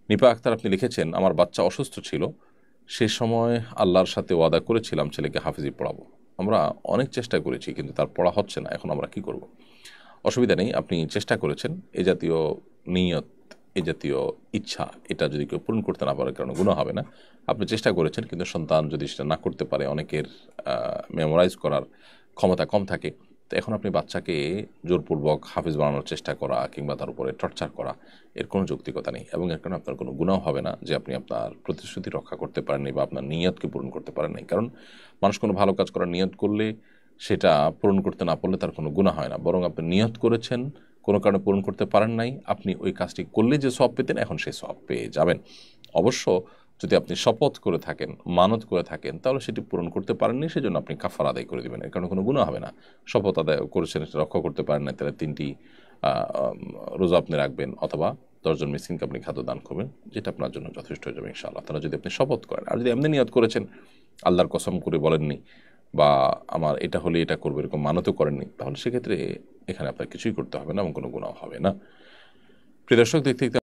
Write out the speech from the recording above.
নিপা আক্তার আপনি লিখেছেন, আমার বাচ্চা অসুস্থ ছিল, সে সময় আল্লাহর সাথে ওয়াদা করেছিলাম ছেলেকে হাফিজি পড়াবো। আমরা অনেক চেষ্টা করেছি কিন্তু তার পড়া হচ্ছে না, এখন আমরা কি করব? অসুবিধা নেই, আপনি চেষ্টা করেছেন, এ জাতীয় নিয়ত, এ জাতীয় ইচ্ছা এটা যদি কেউ পূরণ করতে না পারে কারণ গুনাহ হবে না। আপনি চেষ্টা করেছেন, কিন্তু সন্তান যদি সেটা না করতে পারে, অনেকের মেমোরাইজ করার ক্ষমতা কম থাকে, তো এখন আপনি বাচ্চাকে জোরপূর্বক হাফিজ বানানোর চেষ্টা করা কিংবা তার উপরে টর্চার করা, এর কোনো যৌক্তিকতা নেই এবং এর কারণে আপনার কোনো গুনাহ হবে না যে আপনি আপনার প্রতিশ্রুতি রক্ষা করতে পারেননি বা আপনার নিয়তকে পূরণ করতে পারেন নাই। কারণ মানুষ কোনো ভালো কাজ করার নিয়ত করলে সেটা পূরণ করতে না পারলে তার কোনো গুনাহ হয় না, বরং আপনি নিয়ত করেছেন, কোনো কারণে পূরণ করতে পারেন নাই, আপনি ওই কাজটি করলে যে সওয়াব পেতেন এখন সেই সওয়াব পেয়ে যাবেন। অবশ্য যদি আপনি শপথ করে থাকেন, মানত করে থাকেন, তাহলে সেটি পূরণ করতে পারেননি, সেজন্য আপনি কাফারা আদায় করে দেবেন, এর কারণে কোনো গুনাহ হবে না। শপথ আদায় করেছেন, সেটা রক্ষা করতে পারেন না, তাহলে 3টি রোজা আপনি রাখবেন অথবা 10 জন মিসকিনকে আপনি খাদ্য দান করবেন, যেটা আপনার জন্য যথেষ্ট হয়ে যাবে ইনশাআল্লাহ তাআলা, যদি আপনি শপথ করেন। আর যদি এমনি নিয়ত করেছেন, আল্লাহর কসম করে বলেননি বা আমার এটা হলে এটা করবো এরকম মানতও করেননি, তাহলে সেক্ষেত্রে এখানে আপনার কিছুই করতে হবে না এবং কোনো গুনাহ হবে না। প্রিয় দর্শক, দেখতে দেখতে